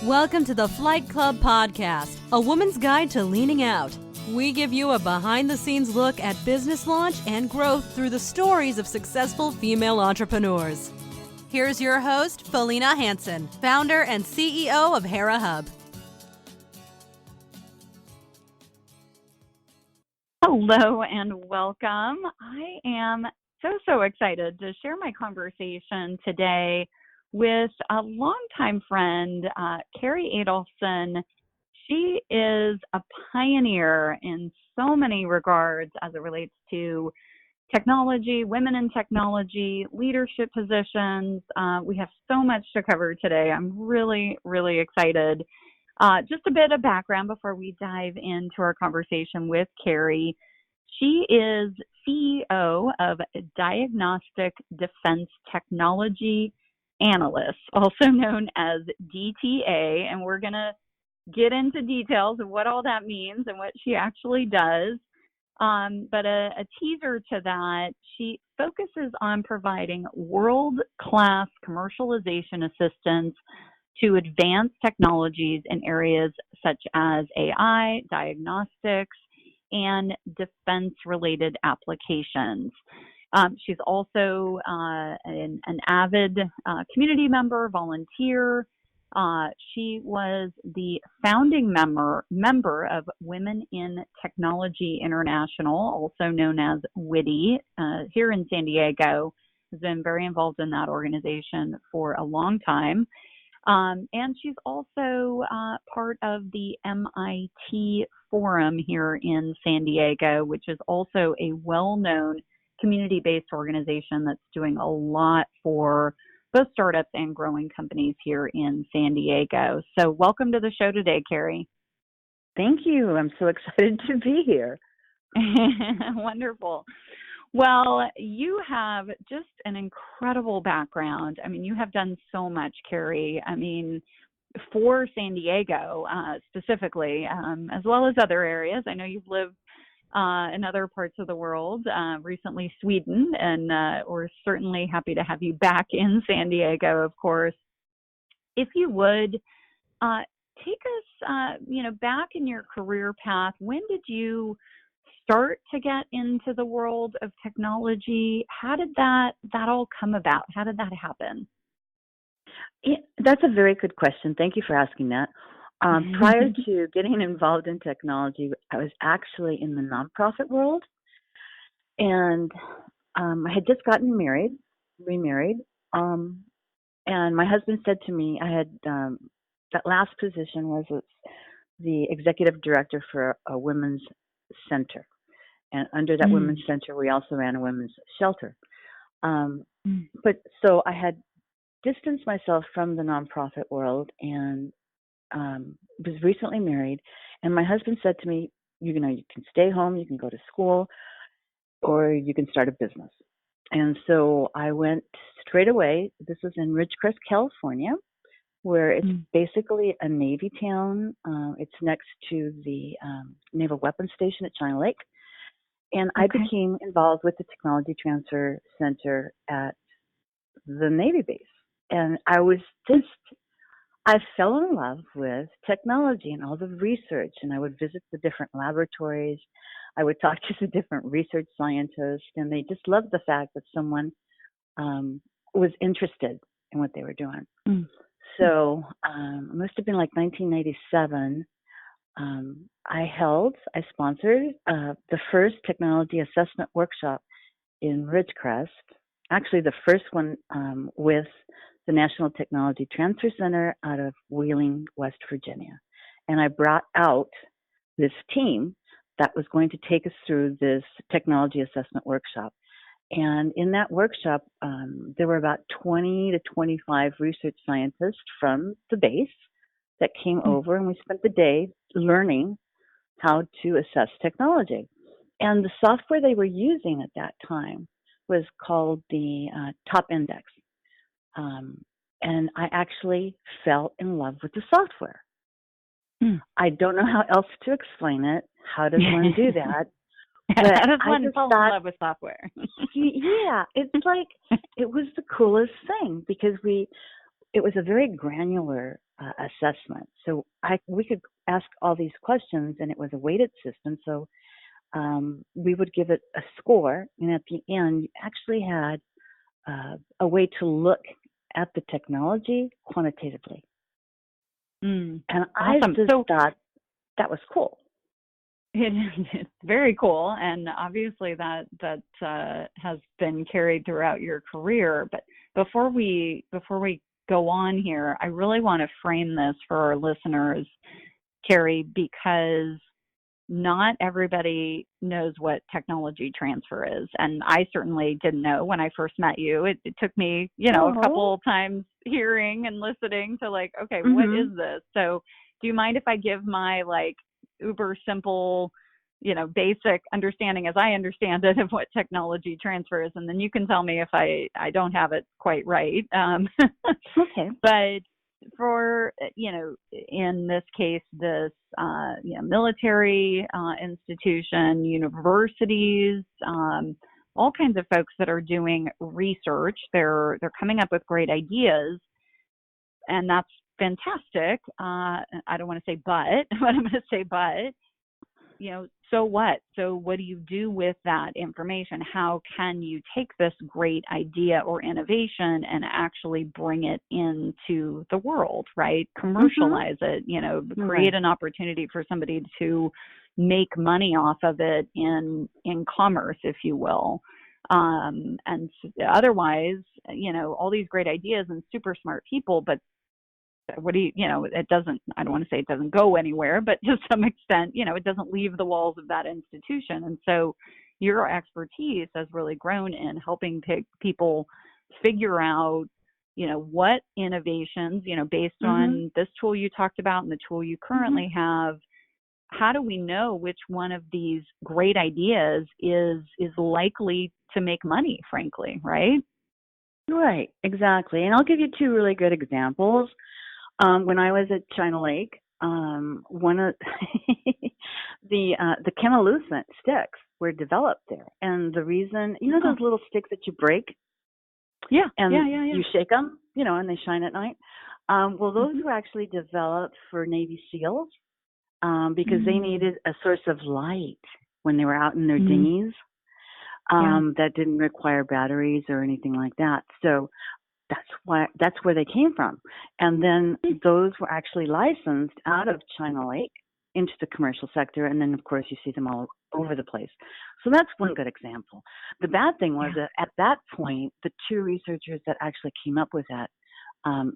Welcome to the Flight Club Podcast, a woman's guide to leaning out. We give you a behind-the-scenes look at business launch and growth through the stories of successful female entrepreneurs. Here's your host, Felina Hansen, founder and CEO of Hera Hub. Hello and welcome. I am so excited to share my conversation today with a longtime friend, Carey Adolfsson. She is a pioneer in so many regards as it relates to technology, women in technology, leadership positions. We have so much to cover today. I'm really excited. Just a bit of background before we dive into our conversation with Carey. She is CEO of Diagnostic Defense Technology Analysts, also known as DTA, and we're going to get into details of what all that means and what she actually does. But a teaser to that, she focuses on providing world-class commercialization assistance to advanced technologies in areas such as AI, diagnostics, and defense-related applications. She's also an avid community member, volunteer. She was the founding member of Women in Technology International, also known as WITI, here in San Diego. Has been very involved in that organization for a long time. And she's also part of the MIT Forum here in San Diego, which is also a well-known community-based organization that's doing a lot for both startups and growing companies here in San Diego. So welcome to the show today, Carey. Thank you. I'm so excited to be here. Wonderful. Well, you have just an incredible background. I mean, you have done so much, Carey. I mean, for San Diego specifically, as well as other areas. I know you've lived in other parts of the world, recently Sweden, and we're certainly happy to have you back in San Diego, of course. If you would, take us, back in your career path. When did you start to get into the world of technology? How did that all come about? How did that happen? That's a very good question. Thank you for asking that. Prior to getting involved in technology, I was actually in the nonprofit world, and I had just gotten remarried, and my husband said to me, I had that last position was the executive director for a women's center, and under that women's center, we also ran a women's shelter. But so I had distanced myself from the nonprofit world and was recently married, and my husband said to me, you can stay home, you can go to school, or you can start a business. And so I went straight away. This was in Ridgecrest, California, where it's basically a Navy town. It's next to the Naval Weapons Station at China Lake. And I became involved with the Technology Transfer Center at the Navy base. And I fell in love with technology and all the research, and I would visit the different laboratories. I would talk to the different research scientists, and they just loved the fact that someone was interested in what they were doing. So it must have been like 1997. I sponsored the first technology assessment workshop in Ridgecrest, actually the first one with the National Technology Transfer Center out of Wheeling, West Virginia. And I brought out this team that was going to take us through this technology assessment workshop. And in that workshop, there were about 20 to 25 research scientists from the base that came over, and we spent the day learning how to assess technology. And the software they were using at that time was called the Top Index. And I actually fell in love with the software. I don't know how else to explain it. How does one do that? How does one fall in love with software? Yeah, it's like, it was the coolest thing because we it was a very granular assessment. So we could ask all these questions, and it was a weighted system. So we would give it a score, and at the end, you actually had a way to look at the technology quantitatively. And Awesome. I just thought that was cool. It's very cool, and obviously that has been carried throughout your career. But before we go on here, I really want to frame this for our listeners, Carey, because not everybody knows what technology transfer is, and I certainly didn't know when I first met you. It took me, a couple of times hearing and listening to like, okay, what is this? So, do you mind if I give my uber simple, basic understanding as I understand it of what technology transfer is, and then you can tell me if I don't have it quite right. Okay. But for, in this case, this, military institution, universities, all kinds of folks that are doing research, they're coming up with great ideas, and that's fantastic. I don't want to say but, but I'm going to say but, so what? So what do you do with that information? How can you take this great idea or innovation and actually bring it into the world, right? Commercialize it, create an opportunity for somebody to make money off of it in commerce, if you will. And otherwise, all these great ideas and super smart people, but what do it doesn't, I don't want to say it doesn't go anywhere, but to some extent, it doesn't leave the walls of that institution. And so your expertise has really grown in helping people figure out, what innovations, based on this tool you talked about and the tool you currently have, how do we know which one of these great ideas is likely to make money, frankly, right? Right, exactly. And I'll give you two really good examples. When I was at China Lake, one of the chemolucent sticks were developed there, and the reason, those little sticks that you break, yeah, you shake them, and they shine at night. Well, those were actually developed for Navy SEALs because they needed a source of light when they were out in their dinghies that didn't require batteries or anything like that. So that's where they came from. And then those were actually licensed out of China Lake into the commercial sector. And then, of course, you see them all over the place. So that's one good example. The bad thing was that at that point, the two researchers that actually came up with that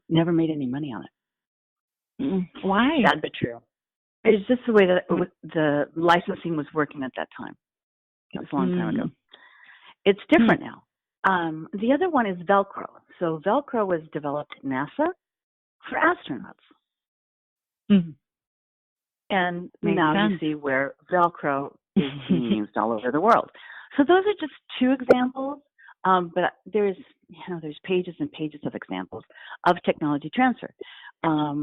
never made any money on it. Why? Sad but true. It's just the way that the licensing was working at that time. It was a long time ago. It's different now. The other one is Velcro. So Velcro was developed at NASA for astronauts. And now you see where Velcro is being used all over the world. So those are just two examples, but there's pages and pages of examples of technology transfer,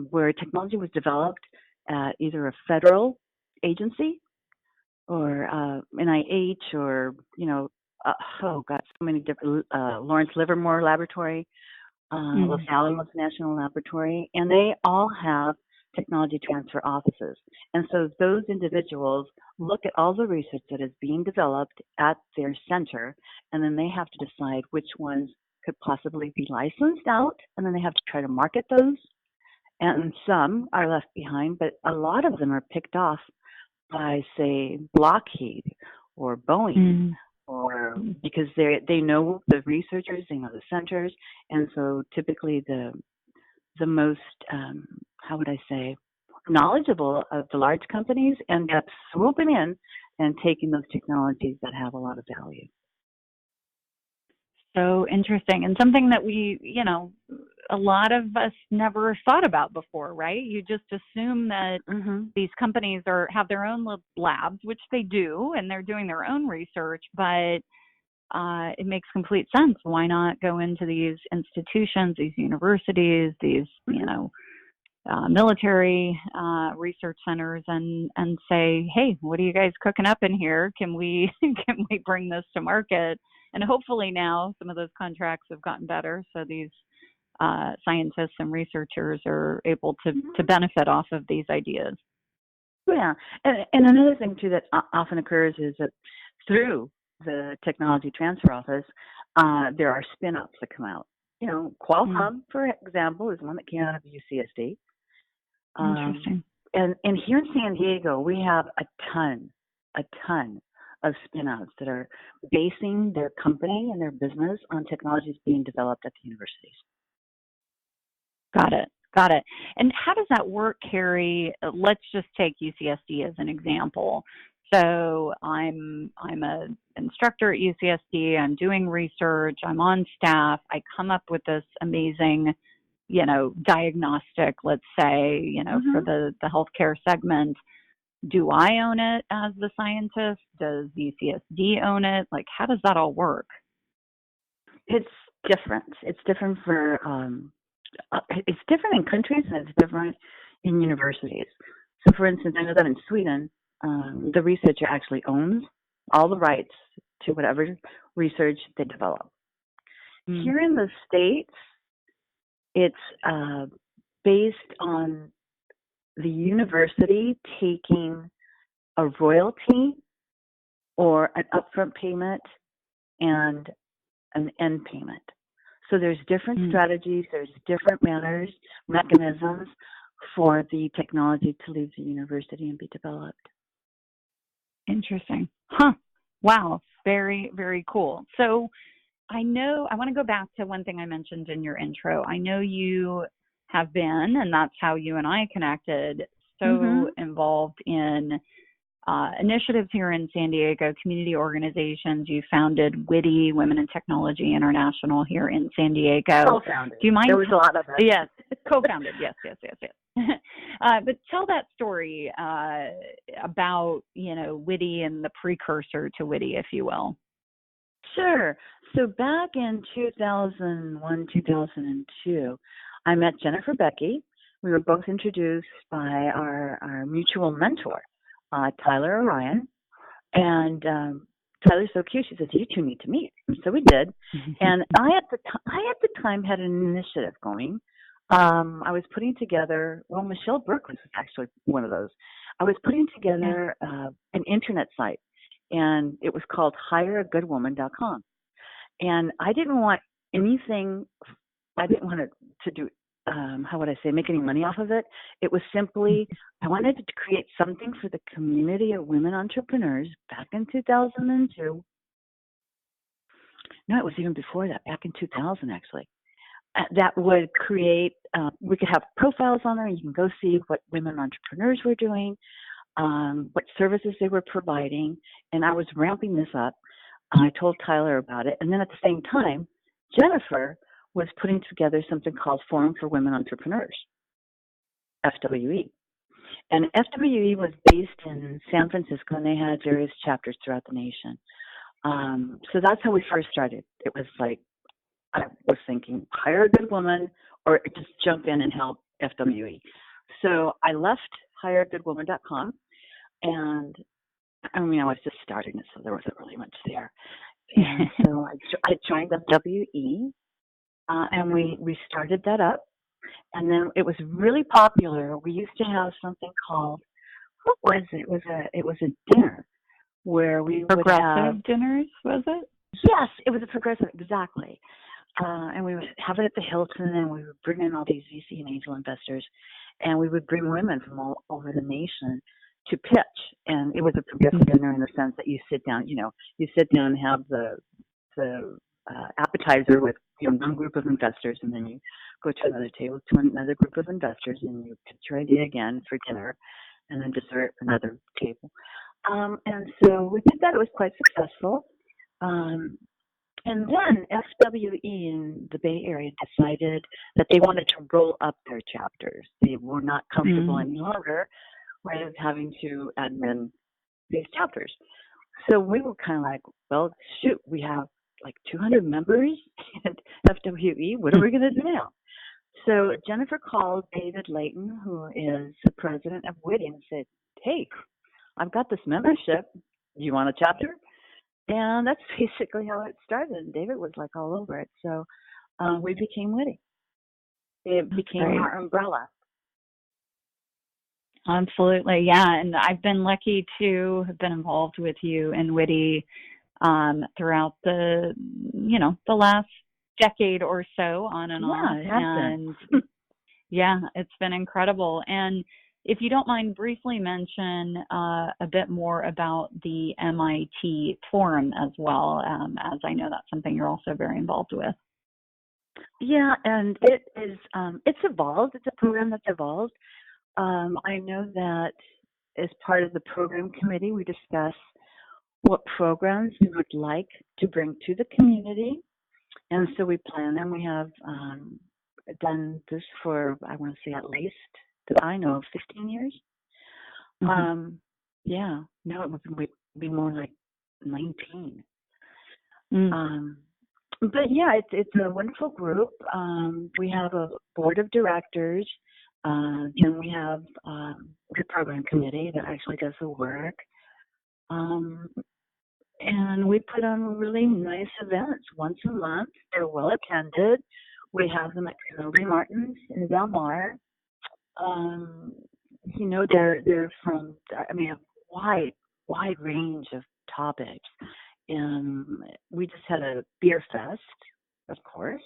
where technology was developed at either a federal agency or NIH or, so many different, Lawrence Livermore Laboratory, Los Alamos National Laboratory, and they all have technology transfer offices. And so those individuals look at all the research that is being developed at their center, and then they have to decide which ones could possibly be licensed out, and then they have to try to market those. And some are left behind, but a lot of them are picked off by, say, Lockheed or Boeing, or because they know the researchers, they know the centers, and so typically the most how would I say, knowledgeable of the large companies end up swooping in and taking those technologies that have a lot of value. So interesting, and something that we, a lot of us never thought about before, right? You just assume that these companies have their own labs, which they do, and they're doing their own research, but it makes complete sense. Why not go into these institutions, these universities, these, military research centers and say, hey, what are you guys cooking up in here? Can we bring this to market? And hopefully now some of those contracts have gotten better, so these scientists and researchers are able to benefit off of these ideas. Yeah, and another thing too that often occurs is that through the technology transfer office, there are spin-offs that come out. Qual Hub, for example, is one that came out of UCSD. Interesting. And here in San Diego, we have a ton of spin-outs that are basing their company and their business on technologies being developed at the universities. Got it. And how does that work, Carey? Let's just take UCSD as an example. So I'm an instructor at UCSD. I'm doing research. I'm on staff. I come up with this amazing, diagnostic, let's say, for the healthcare segment. Do I own it as the scientist? Does UCSD own it? Like, how does that all work? It's different. It's different it's different in countries and it's different in universities. So, for instance, I know that in Sweden, the researcher actually owns all the rights to whatever research they develop. Here in the States, it's based on the university taking a royalty or an upfront payment and an end payment. So there's different strategies, there's different mechanisms for the technology to leave the university and be developed. Interesting. Wow. Very, very cool. So I want to go back to one thing I mentioned in your intro. I know you have been, and that's how you and I connected, so involved in initiatives here in San Diego, community organizations. You founded WITI, Women in Technology International, here in San Diego. Co-founded. Do you mind? There was a lot of it. Yes, co-founded. Yes. But tell that story about, WITI and the precursor to WITI, if you will. Sure. So back in 2001, 2002, I met Jennifer Becky. We were both introduced by our mutual mentor, Tyler Orion. And Tyler's so cute. She says, "You two need to meet." And so we did. And I at the time had an initiative going. I was putting together, Michelle Burke was actually one of those. I was putting together an internet site, and it was called hireagoodwoman.com. And I didn't want to do, make any money off of it. It was simply, I wanted to create something for the community of women entrepreneurs back in 2002. No, it was even before that, back in 2000 actually. That would create, we could have profiles on there, and you can go see what women entrepreneurs were doing, what services they were providing, and I was ramping this up. I told Tyler about it, and then at the same time, Jennifer was putting together something called Forum for Women Entrepreneurs, FWE. And FWE was based in San Francisco, and they had various chapters throughout the nation. So that's how we first started. It was like, I was thinking, hire a good woman or just jump in and help FWE. So I left hireagoodwoman.com, and I was just starting it, so there wasn't really much there. And so I joined FWE, and we started that up. And then it was really popular. We used to have something called, what was it? It was a dinner where we would have progressive dinners, was it? Yes, it was a progressive, exactly. And we would have it at the Hilton, and we would bring in all these VC and angel investors, and we would bring women from all over the nation to pitch. And it was a progressive dinner in the sense that you sit down and have the appetizer with one group of investors, and then you go to another table to another group of investors, and you pitch your idea again for dinner, and then dessert, another table. And so we did that. It was quite successful. And then FWE in the Bay Area decided that they wanted to roll up their chapters. They were not comfortable any longer with having to admin these chapters. So we were kind of like, well, shoot, we have like 200 members at FWE. What are we going to do now? So Jennifer called David Layton, who is the president of WITI, and said, "Hey, I've got this membership. Do you want a chapter?" And that's basically how it started. And David was like all over it. So we became WITI. it became Great. our umbrella. Absolutely. Yeah. And I've been lucky to have been involved with you and Witty throughout the last decade or so, on and off. It has been. Yeah, it's been incredible. And if you don't mind, briefly mention a bit more about the MIT forum as well, as I know that's something you're also very involved with. Yeah, and it is. It's evolved. It's a program that's evolved. I know that as part of the program committee, we discuss what programs we would like to bring to the community, and so we plan them. We have done this for, I want to say, at least that I know of, 15 years. Mm-hmm. Yeah, no, it would be more like 19. But yeah, it's a wonderful group. We have a board of directors. Then we have the program committee that actually does the work. And we put on really nice events once a month. They're well attended. We have them at Kennedy Martin's in Del Mar. They're from, a wide range of topics. We just had a beer fest, of course.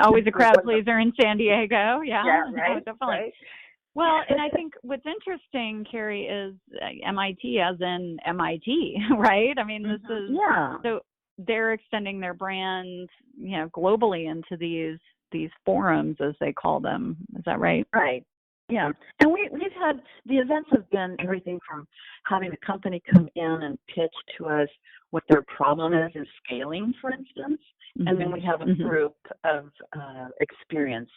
Always a crowd pleaser in San Diego. Yeah, right. No, definitely. Right. Well, and I think what's interesting, Carey, is MIT as in MIT, right? I mean, this is so they're extending their brand, globally into these forums, as they call them. Is that right? Right. Yeah. And we've had, the events have been everything from having a company come in and pitch to us what their problem is in scaling, for instance. Mm-hmm. And then we have a group of experienced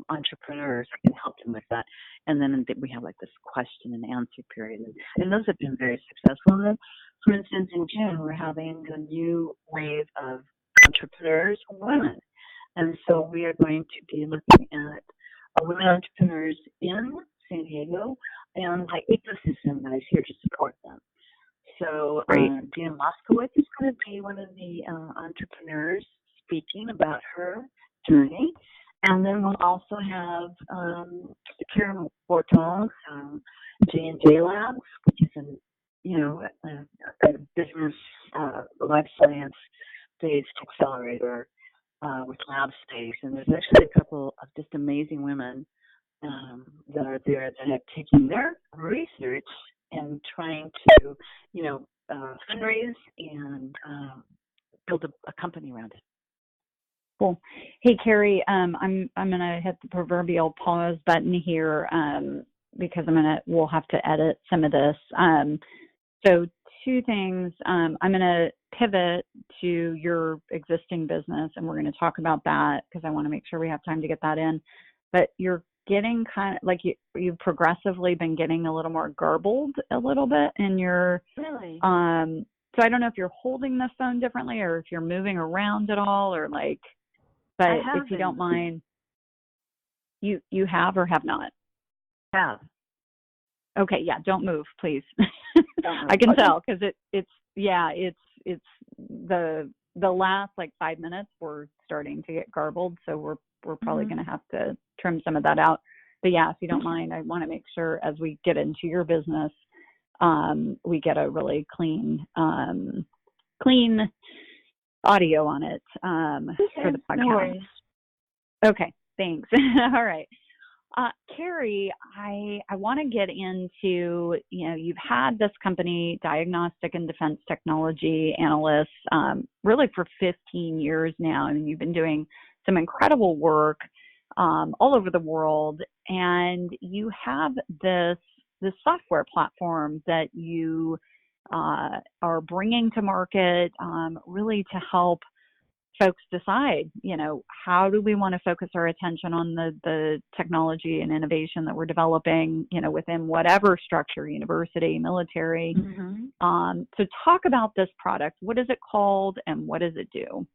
entrepreneurs that can help them with that. And then we have like this question and answer period. And those have been very successful. And then, for instance, in June, we're having a new wave of entrepreneurs, women. And so we are going to be looking at women entrepreneurs in San Diego and the ecosystem that is here to support them. So Dan Moskowitz is going to be one of the entrepreneurs speaking about her journey. And then we'll also have Karen Bortong from J&J Labs, which is a business life science-based accelerator with lab space. And there's actually a couple of just amazing women that are there that have taken their research and trying to, fundraise and build a company around it. Cool. Hey, Carey, I'm going to hit the proverbial pause button here because we'll have to edit some of this. So two things. I'm going to pivot to your existing business, and we're going to talk about that because I want to make sure we have time to get that in. But you're getting kind of like you've progressively been getting a little more garbled a little bit in your really. So I don't know if you're holding the phone differently or if you're moving around at all or like. But if you don't mind, you have or have not? Have. Okay, yeah, don't move, please. Don't move. I can tell because it's the last like 5 minutes we're starting to get garbled, so we're probably going to have to trim some of that out. But yeah, if you don't mind, I want to make sure as we get into your business, we get a really clean audio on it for the podcast. No worries. Okay, thanks. All right. Carey, I want to get into, you've had this company, Diagnostic and Defense Technology Analysts, really for 15 years now. I mean, you've been doing some incredible work all over the world, and you have this software platform that you are bringing to market really to help folks decide, how do we want to focus our attention on the technology and innovation that we're developing, within whatever structure, university, military. So talk about this product. What is it called and what does it do?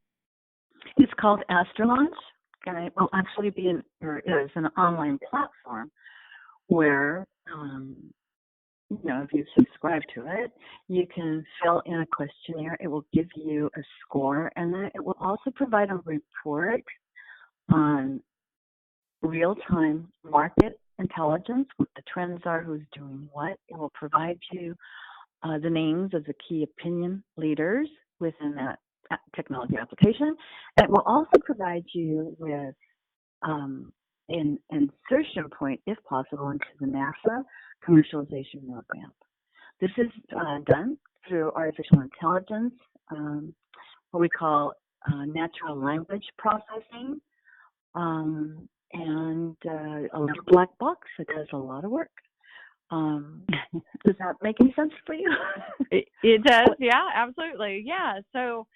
It's called Astrolaunch, and it will actually be is an online platform where if you subscribe to it, you can fill in a questionnaire. It will give you a score, and then it will also provide a report on real-time market intelligence, what the trends are, who's doing what. It will provide you the names of the key opinion leaders within that technology application. And it will also provide you with an insertion point, if possible, into the NASA commercialization roadmap. This is done through artificial intelligence, what we call natural language processing, and a little black box that does a lot of work. Does that make any sense for you? It does. Yeah, absolutely. Yeah. So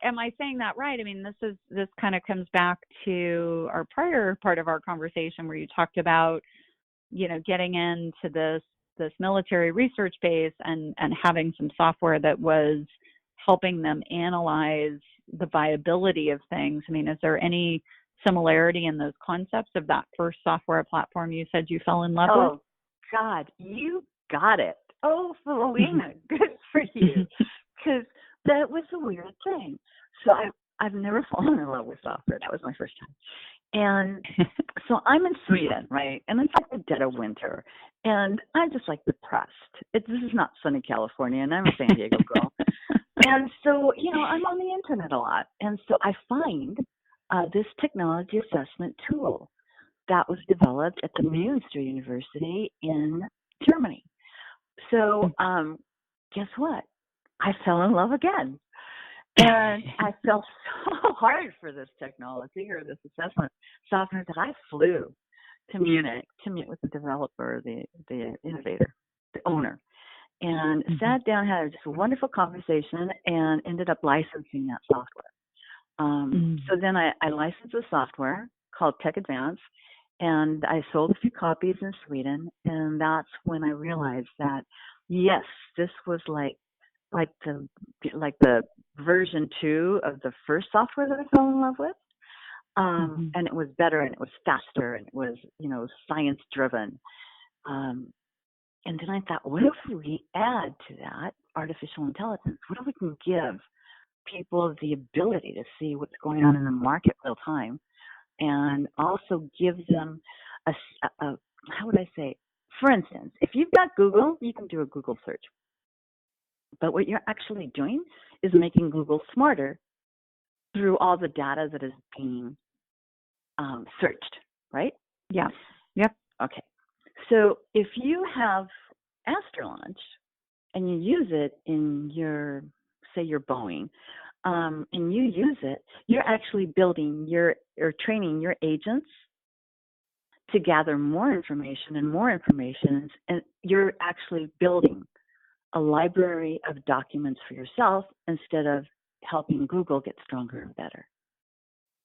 am I saying that right? I mean, this kind of comes back to our prior part of our conversation where you talked about, getting into this military research base and having some software that was helping them analyze the viability of things. I mean, is there any similarity in those concepts of that first software platform you said you fell in love with? Oh, God, you got it. Oh, Felina, good for you. Because that was a weird thing. So I've never fallen in love with software. That was my first time. And so I'm in Sweden, right? And it's like the dead of winter. And I'm just like depressed. This is not sunny California, and I'm a San Diego girl. And so, I'm on the internet a lot. And so I find this technology assessment tool that was developed at the Münster University in Germany. So guess what? I fell in love again. And I felt so hard for this technology or this assessment software that I flew to Munich to meet with the developer, the innovator, the owner, and sat down, had just a wonderful conversation, and ended up licensing that software. So then I licensed the software called Tech Advance, and I sold a few copies in Sweden, and that's when I realized that, yes, this was like the version 2 of the first software that I fell in love with. And it was better, and it was faster, and it was, science driven. And then I thought, what if we add to that artificial intelligence? What if we can give people the ability to see what's going on in the market real time, and also give them a how would I say? For instance, if you've got Google, you can do a Google search. But what you're actually doing is making Google smarter through all the data that is being searched, right? Yeah. Yep. Okay. So if you have Astrolaunch and you use it in your Boeing, and you use it, you're actually building or training your agents to gather more information, and you're actually building a library of documents for yourself instead of helping Google get stronger and better.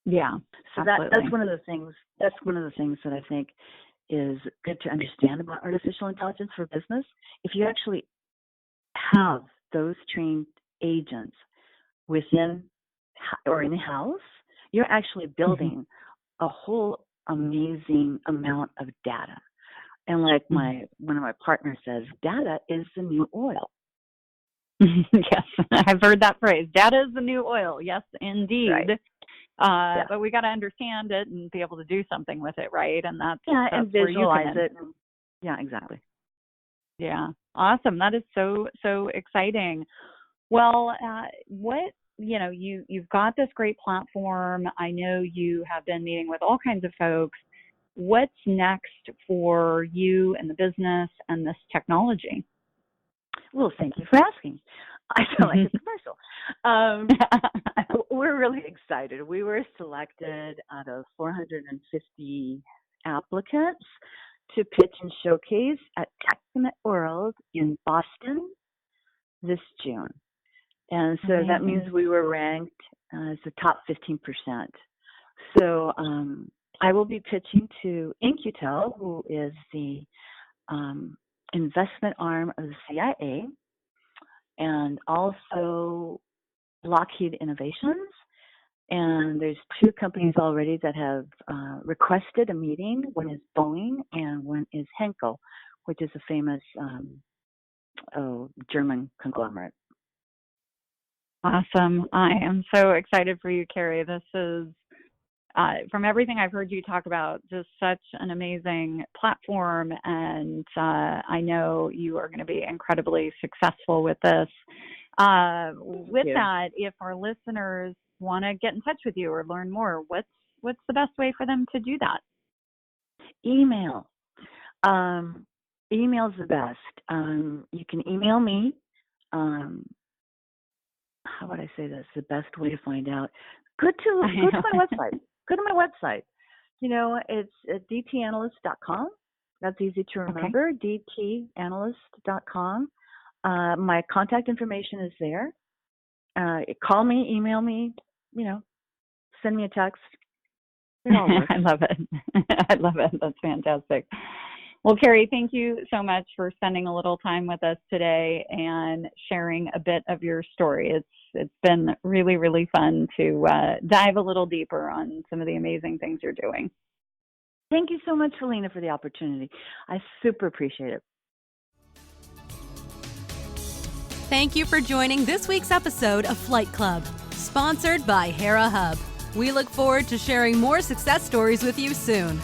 Yeah. So that's one of the things. That's one of the things that I think is good to understand about artificial intelligence for business. If you actually have those trained agents within or in-house, you're actually building a whole amazing amount of data. And like one of my partners says, data is the new oil. Yes, I've heard that phrase. Data is the new oil. Yes, indeed. Right. But we got to understand it and be able to do something with it, right? And that's and visualize it. Yeah, exactly. Yeah, awesome. That is so exciting. Well, you've got this great platform. I know you have been meeting with all kinds of folks. What's next for you and the business and this technology? Well, thank you for asking. I feel like a commercial. We're really excited. We were selected out of 450 applicants to pitch and showcase at TechSummit World in Boston this June. And so that means we were ranked as the top 15%. So I will be pitching to In-Q-Tel, who is the investment arm of the CIA, and also Lockheed Innovations. And there's 2 companies already that have requested a meeting. One is Boeing, and one is Henkel, which is a famous German conglomerate. Awesome. I am so excited for you, Carey. This is from everything I've heard you talk about, just such an amazing platform, and I know you are going to be incredibly successful with this. With that, if our listeners want to get in touch with you or learn more, what's the best way for them to do that? Email. Email's the best. You can email me. How would I say this? The best way to find out. Go to my website. Go to my website. It's dtanalyst.com. That's easy to remember. Okay. dtanalyst.com. My contact information is there. Call me, email me, send me a text. I love it. I love it. That's fantastic. Well, Carey, thank you so much for spending a little time with us today and sharing a bit of your story. It's been really, really fun to dive a little deeper on some of the amazing things you're doing. Thank you so much, Helena, for the opportunity. I super appreciate it. Thank you for joining this week's episode of Flight Club, sponsored by Hera Hub. We look forward to sharing more success stories with you soon.